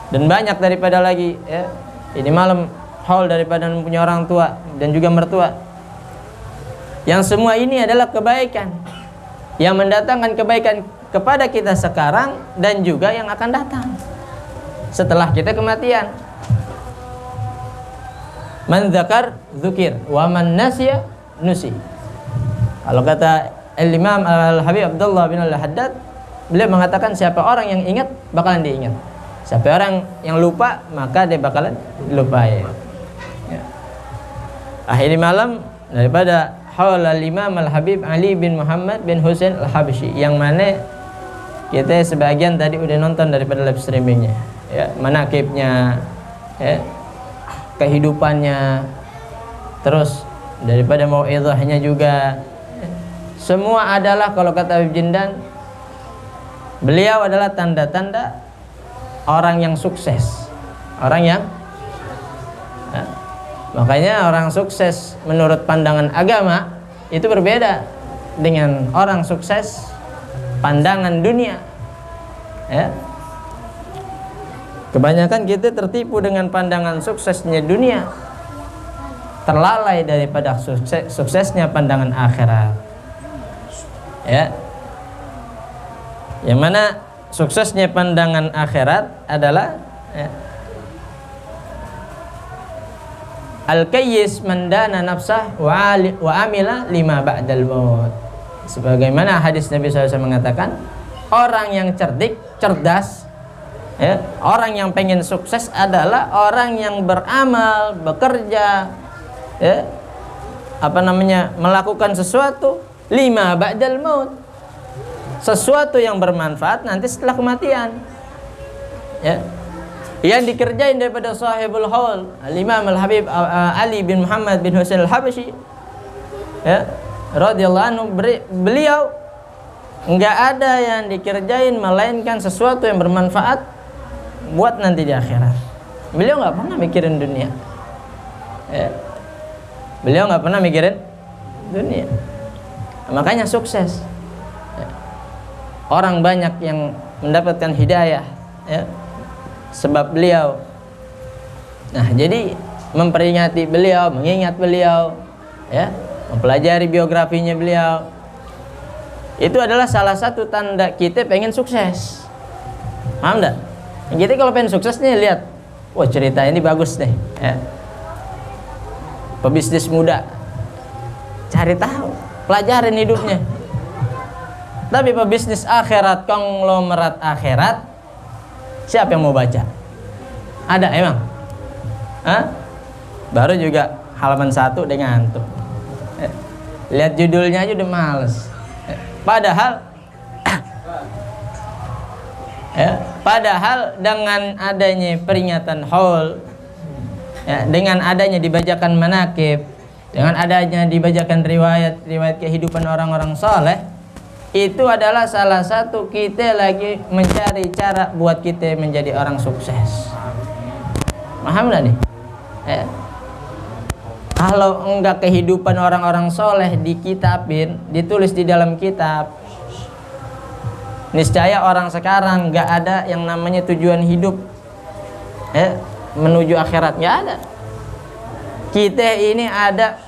dan banyak daripada lagi ya. Ini malam haul daripada punya orang tua dan juga mertua. Yang semua ini adalah kebaikan yang mendatangkan kebaikan kepada kita sekarang dan juga yang akan datang setelah kita kematian. Man dzakar dzukir wa man nasiya nusi. Kalau kata Al-Imam Al-Habib Abdullah bin Al-Haddad, beliau mengatakan siapa orang yang ingat bakalan diingat. Siapa orang yang lupa maka dia bakalan dilupai. Ya. Akhir malam daripada haul Al-Imam Al-Habib Ali bin Muhammad bin Husain Al-Habsyi, yang mana kita sebagian tadi udah nonton daripada live streamingnya, ya, manakibnya, ya, kehidupannya, terus daripada mau'izahnya juga, semua adalah kalau kata Habib Jindan, beliau adalah tanda-tanda orang yang sukses, orang yang ya, makanya orang sukses menurut pandangan agama itu berbeda dengan orang sukses pandangan dunia, ya. Kebanyakan kita tertipu dengan pandangan suksesnya dunia, terlalai daripada suksesnya pandangan akhirat, ya. Yang mana suksesnya pandangan akhirat adalah, ya, al-kayyis man dana nafsah wa amila lima ba'dal maut. Sebagaimana hadis Nabi SAW mengatakan, orang yang cerdas, ya, orang yang pengen sukses adalah orang yang beramal, bekerja, ya, melakukan sesuatu lima ba'dal maut, sesuatu yang bermanfaat nanti setelah kematian, ya, yang dikerjain daripada sahibul haul Al-Imam Al-Habib Ali bin Muhammad bin Husain Al-Habsyi, ya, radhiyallahu anhu, beliau enggak ada yang dikerjain melainkan sesuatu yang bermanfaat buat nanti di akhirat. Beliau enggak pernah mikirin dunia, ya. Beliau enggak pernah mikirin dunia, makanya sukses, ya. Orang banyak yang mendapatkan hidayah, ya, sebab beliau. Nah, jadi memperingati beliau, mengingat beliau, ya, mempelajari biografinya beliau, itu adalah salah satu tanda kita pengen sukses. Paham enggak? Kita kalau pengen sukses nih, lihat, wah cerita ini bagus deh, ya. Pebisnis muda, cari tahu, pelajarin hidupnya. Tapi pebisnis akhirat, konglomerat akhirat, siapa yang mau baca? Ada emang? Hah? Baru juga halaman 1 udah ngantuk. Lihat judulnya aja udah males. Padahal dengan adanya peringatan haul, ya, dengan adanya dibacakan manakib, dengan adanya dibacakan riwayat kehidupan orang-orang soleh, itu adalah salah satu kita lagi mencari cara buat kita menjadi orang sukses. Paham nggak nih? Ya. Kalau enggak kehidupan orang-orang soleh dikitabin, ditulis di dalam kitab, niscaya orang sekarang enggak ada yang namanya tujuan hidup, ya, menuju akhirat, enggak ada. Kita ini ada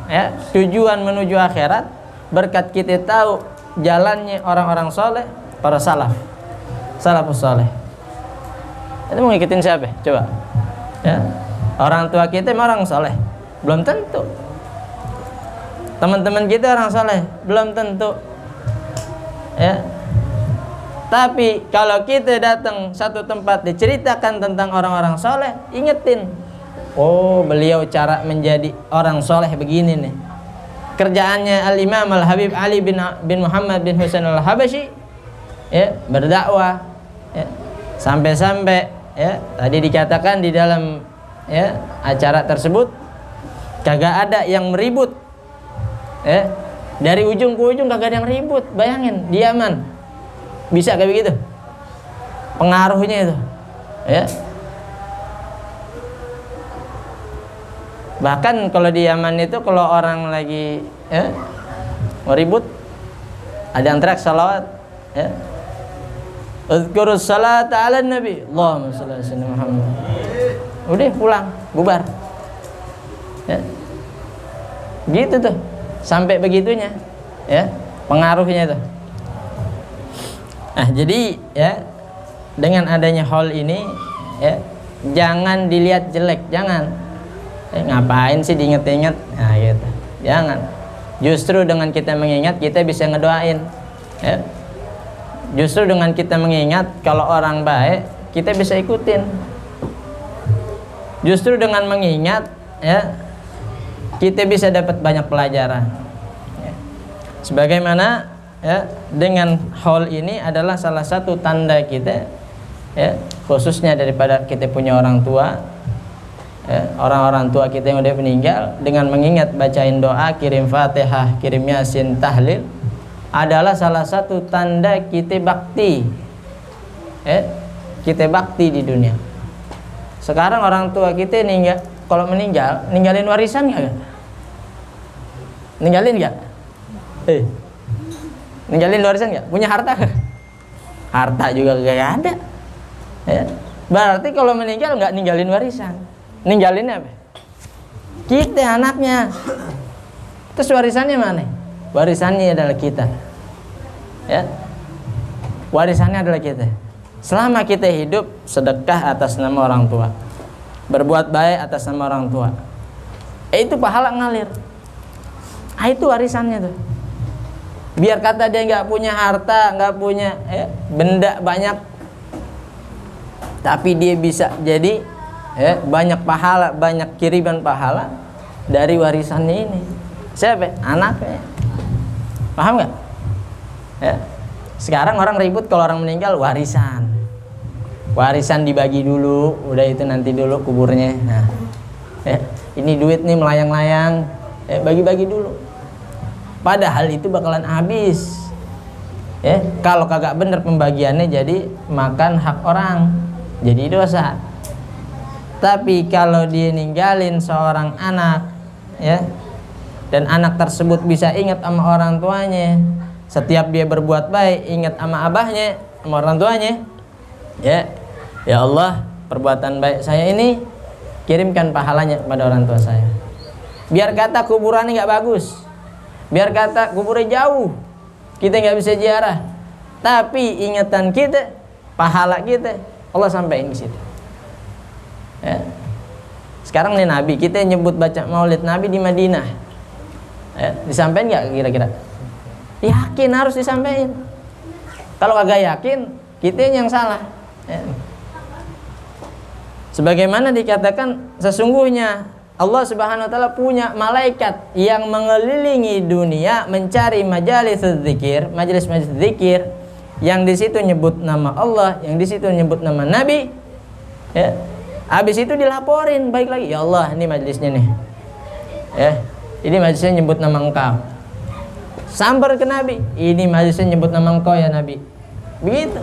ya, tujuan menuju akhirat berkat kita tahu jalannya orang-orang soleh, para salafus soleh. Itu mau ngikutin siapa? Coba, ya. Orang tua kita orang soleh? Belum tentu. Teman-teman kita orang soleh? Belum tentu, ya. Tapi kalau kita datang satu tempat diceritakan tentang orang-orang soleh, ingetin, oh beliau cara menjadi orang soleh begini nih. Kerjaannya Al-Imam Al-Habib Ali bin Muhammad bin Husain Al-Habsyi, ya, berdakwah, ya, sampai-sampai, ya, tadi dikatakan di dalam, ya, acara tersebut kagak ada yang meribut, ya, dari ujung ke ujung kagak ada yang ribut. Bayangin di Yaman bisa kayak begitu pengaruhnya itu, ya. Bahkan kalau di Yaman itu kalau orang lagi, ya, mau ribut, ada yang teriak salawat, ya, Uzkurus salata 'alan nabi. Allahumma shalli ala sayyidina Muhammad. Udah pulang, bubar. Ya. Gitu tuh. Sampai begitunya. Ya, pengaruhnya tuh. Nah, jadi ya dengan adanya hal ini ya, jangan dilihat jelek, jangan. Ngapain sih diinget-inget? Nah, gitu. Jangan. Justru dengan kita mengingat kita bisa ngedoain. Ya. Justru dengan kita mengingat kalau orang baik kita bisa ikutin. Justru dengan mengingat ya kita bisa dapat banyak pelajaran. Ya. Sebagaimana ya dengan hal ini adalah salah satu tanda kita ya, khususnya daripada kita punya orang tua ya, orang-orang tua kita yang udah meninggal, dengan mengingat bacain doa, kirim Fatihah, kirim Yasin, tahlil adalah salah satu tanda kita bakti ya, kita bakti di dunia. Sekarang orang tua kita kalau meninggal ninggalin warisan nggak? Ninggalin nggak? Ninggalin warisan nggak? Punya harta nggak? Harta juga gak ada. Ya. Berarti kalau meninggal nggak ninggalin warisan. Ninggalin apa? Kita anaknya. Terus warisannya mana? Warisannya adalah kita. Ya. Warisannya adalah kita. Selama kita hidup, sedekah atas nama orang tua, berbuat baik atas nama orang tua, itu pahala ngalir. Itu warisannya tuh. Biar kata dia nggak punya harta, nggak punya benda banyak, tapi dia bisa jadi banyak pahala, banyak kiriman pahala dari warisannya ini. Siapa? Anaknya. Paham nggak? Ya. Sekarang orang ribut kalau orang meninggal warisan. Warisan dibagi dulu, udah itu nanti dulu kuburnya. Nah, ini duit nih melayang-layang, bagi-bagi dulu. Padahal itu bakalan habis. Kalau kagak bener pembagiannya jadi makan hak orang, jadi dosa. Tapi kalau dia ninggalin seorang anak, dan anak tersebut bisa ingat sama orang tuanya, setiap dia berbuat baik ingat sama abahnya, sama orang tuanya, ya Allah, perbuatan baik saya ini kirimkan pahalanya kepada orang tua saya. Biar kata kuburannya nggak bagus, biar kata kuburnya jauh, kita nggak bisa ziarah, tapi ingatan kita, pahala kita, Allah sampaikan ke situ. Ya. Sekarang nih Nabi, kita nyebut baca maulid Nabi di Madinah, disampaikan nggak kira-kira? Yakin harus disampaikan. Kalau kagak yakin, kita yang salah. Sebagaimana dikatakan, sesungguhnya Allah Subhanahu wa taala punya malaikat yang mengelilingi dunia mencari majelis zikir, majelis-majelis zikir yang di situ nyebut nama Allah, yang di situ nyebut nama Nabi. Habis itu dilaporin baik lagi, ya Allah, ini majelisnya nih. Ini majelisnya nyebut nama Engkau. Sambar ke Nabi, ini majelisnya nyebut nama Engkau ya Nabi. Begitu.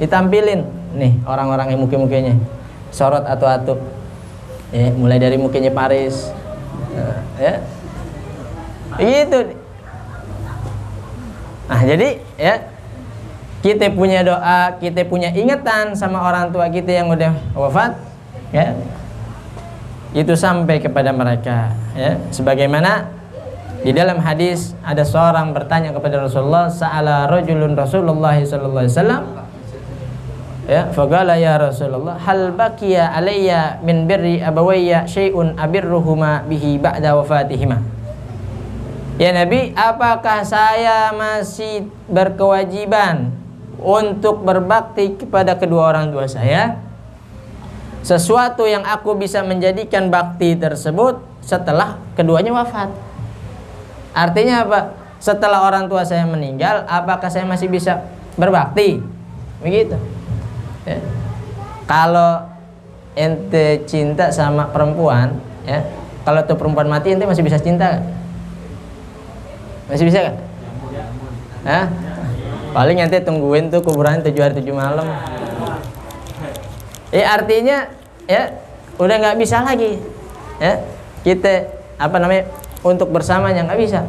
Ditampilin nih orang-orang yang muka-mukanya sorot atu-atu. Mulai dari mukanya Paris. Begitu. Nah, jadi kita punya doa, kita punya ingatan sama orang tua kita yang udah wafat, itu sampai kepada mereka, sebagaimana di dalam hadis ada seorang bertanya kepada Rasulullah, sa'ala rajulun Rasulullah sallallahu alaihi wasallam, faqala ya Rasulullah, hal baqiya alayya min birri abawayya syai'un abirruhuma bihi ba'da wafatihima. Ya Nabi, apakah saya masih berkewajiban untuk berbakti kepada kedua orang tua saya? Sesuatu yang aku bisa menjadikan bakti tersebut setelah keduanya wafat. Artinya apa? Setelah orang tua saya meninggal, apakah saya masih bisa berbakti? Begitu. Kalau ente cinta sama perempuan, kalau tuh perempuan mati, ente masih bisa cinta gak? Masih bisa gak? Paling ente tungguin tuh kuburan 7 hari 7 malam. Artinya udah nggak bisa lagi. Kita untuk bersamanya nggak bisa.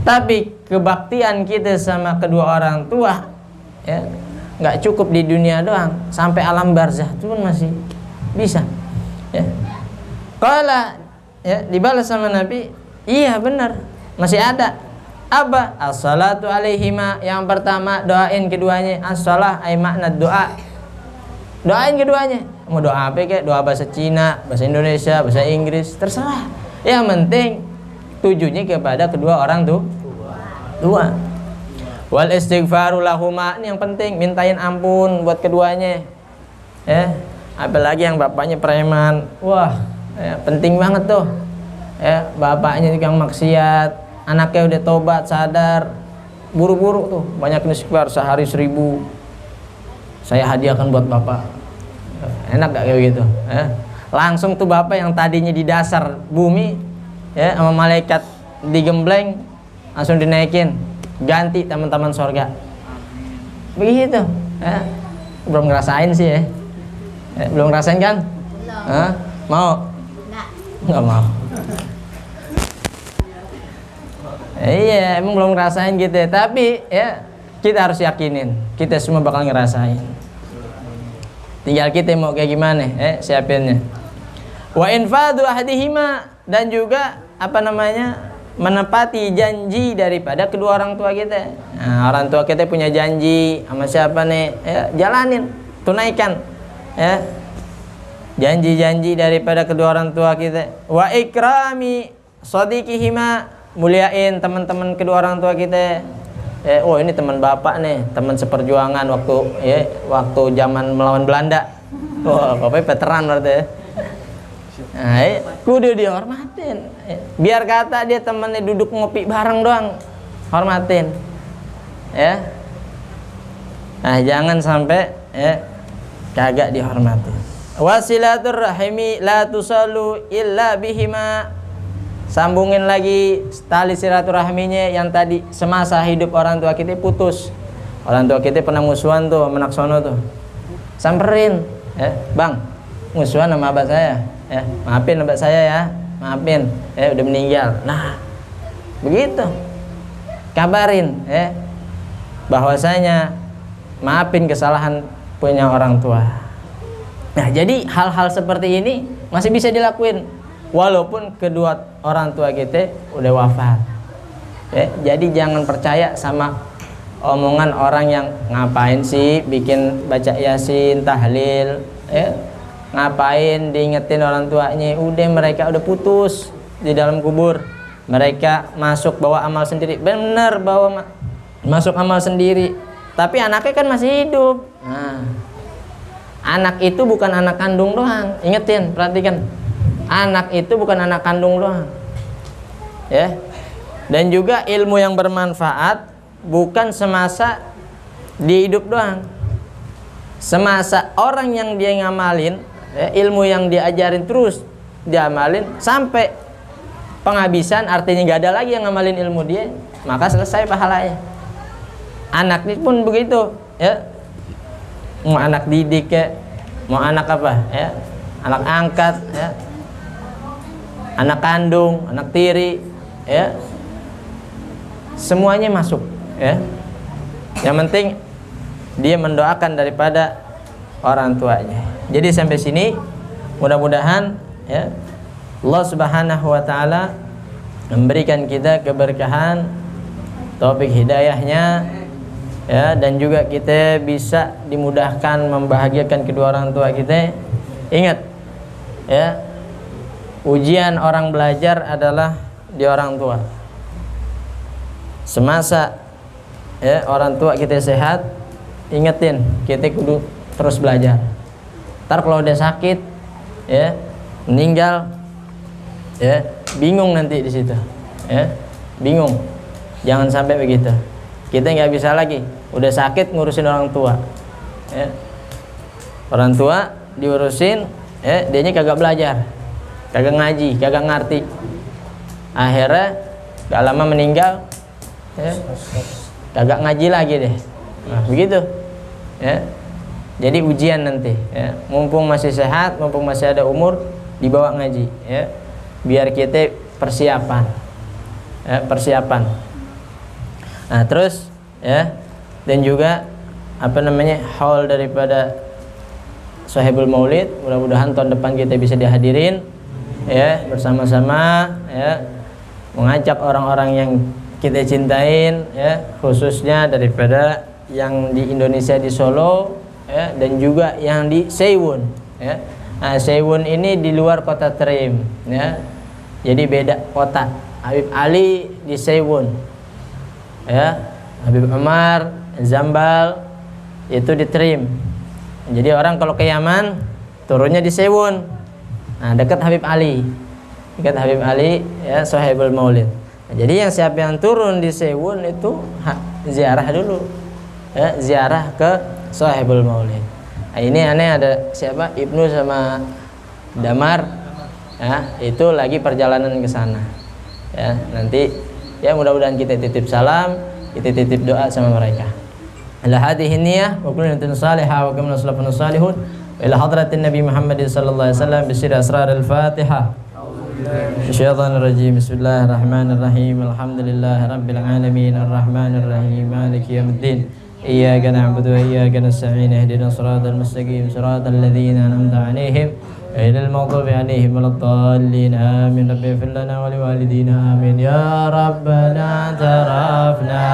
Tapi kebaktian kita sama kedua orang tua, nggak cukup di dunia doang, sampai alam barzah itu pun masih bisa. Ya. Qala, ya, dibalas sama Nabi, iya benar, masih ada. Apa? As-salatu alaihima, yang pertama doain keduanya. As-salah ay makna doa. Doain keduanya. Mau doa apa kayak? Doa bahasa Cina, bahasa Indonesia, bahasa Inggris, terserah. Yang penting tujuannya kepada kedua orang tua. Wal istighfaru lahuma, ini yang penting, mintain ampun buat keduanya. Ya, apalagi yang bapaknya preman. Wah, ya, penting banget tuh. Ya, bapaknya tukang maksiat, anaknya udah tobat, sadar, buru-buru tuh, banyak istighfar, sehari 1000 saya hadiahkan buat bapak. Enak gak kayak gitu? Ya. Langsung tuh bapak yang tadinya di dasar bumi, ya, sama malaikat digembleng, langsung dinaikin, ganti teman-teman surga. Begitu. Ya. Belum ngerasain sih ya. Belum ngerasain kan? Hah? Mau? Nggak mau. Iya, emang belum ngerasain gitu ya. Tapi ya kita harus yakinin, kita semua bakal ngerasain. Tinggal kita mau kayak gimana, siapinnya. Wa infadu ahadihima, dan juga apa namanya, menepati janji daripada kedua orang tua kita. Nah, orang tua kita punya janji sama siapa nih, ya, jalanin, tunaikan, ya, janji-janji daripada kedua orang tua kita. Wa ikrami shadiqihima, muliain teman-teman kedua orang tua kita. Oh ini teman bapak nih, teman seperjuangan waktu zaman melawan Belanda. Wah, bapaknya veteran berarti ya. Nah, kudu dihormatin. Biar kata dia temannya duduk ngopi bareng doang, hormatin. Ya. Nah, jangan sampai kagak dihormatin. Wasilatur rahimi la tusallu illa bihima. Sambungin lagi tali silaturahminya yang tadi semasa hidup orang tua kita putus. Orang tua kita pernah musuhan tuh, menaksono tuh. Samperin, bang, musuhan sama abah saya. Maafin abah saya ya, maafin, udah meninggal. Nah, begitu. Kabarin, bahwasanya maafin kesalahan punya orang tua. Nah, jadi hal-hal seperti ini masih bisa dilakuin walaupun kedua orang tua kita udah wafat. Jadi jangan percaya sama omongan orang yang ngapain sih bikin baca yasin, tahlil, ngapain diingetin orang tuanya. Udah, mereka udah putus di dalam kubur, mereka masuk bawa amal sendiri. Bener, bawa masuk amal sendiri, tapi anaknya kan masih hidup. Nah, anak itu bukan anak kandung doang, ingetin, perhatikan. Anak itu bukan anak kandung doang, ya. Dan juga ilmu yang bermanfaat bukan semasa dia hidup doang. Semasa orang yang dia ngamalin, ilmu yang diajarin terus diamalin sampai penghabisan, artinya nggak ada lagi yang ngamalin ilmu dia, maka selesai pahalanya. Anak ini pun begitu, ya. Mau anak didik ya, mau anak apa, ya, anak angkat, ya, anak kandung, anak tiri, ya, semuanya masuk, ya. Yang penting dia mendoakan daripada orang tuanya. Jadi sampai sini mudah-mudahan, ya, Allah Subhanahu wa taala memberikan kita keberkahan, taufik hidayahnya, ya, dan juga kita bisa dimudahkan membahagiakan kedua orang tua kita. Ingat, ya, ujian orang belajar adalah di orang tua. Semasa, ya, orang tua kita sehat, ingetin kita kudu terus belajar. Ntar kalau udah sakit, ya, meninggal, ya, bingung nanti di situ, ya, bingung. Jangan sampai begitu. Kita nggak bisa lagi, udah sakit ngurusin orang tua, ya. Orang tua diurusin, ya, dianya kagak belajar, kagak ngaji, kagak ngerti. Akhirnya gak lama meninggal, ya, kagak ngaji lagi deh. Nah, begitu, ya. Jadi ujian nanti, ya. Mumpung masih sehat, mumpung masih ada umur, dibawa ngaji, ya, biar kita persiapan, ya, persiapan. Nah, terus, ya, dan juga haul daripada Sahibul Maulid. Mudah-mudahan tahun depan kita bisa dihadirin ya, bersama-sama ya, mengajak orang-orang yang kita cintain ya, khususnya daripada yang di Indonesia di Solo ya, dan juga yang di Seiwon ya. Nah, Seiwon ini di luar kota Trim ya. Jadi beda kota. Habib Ali di Seiwon ya, Habib Umar Zambal itu di Trim. Jadi orang kalau ke Yaman turunnya di Seiwon. Nah, dekat Habib Ali. Dekat Habib Ali ya, Sahibul Maulid. Nah, jadi yang siapa yang turun di Seiwon itu ziarah dulu. Ya, ziarah ke Sahibul Maulid. Nah, ini aneh ada siapa? Ibnu sama Damar. Ya, itu lagi perjalanan ke sana. Ya, nanti ya mudah-mudahan kita titip salam, kita titip doa sama mereka. Ala hadhihi niyyah wa kullu niyatin salihah wa kamna salafun salihun ila hadratin Nabi Muhammad sallallahu alaihi wasallam bi sirri asrar al-Fatihah. Syaitanir rajim. Bismillahirrahmanirrahim. Alhamdulillahi rabbil alamin arrahmanir rahim maliki yaumiddin. Iyyaka na'budu wa iyyaka nasta'in ihdinas siratal mustaqim siratal ladzina an'amta 'alaihim ghairil maghdubi 'alaihim waladdallin. Amin. Rabbi ighfir lana wa liwalidina amin ya rabbana tarafna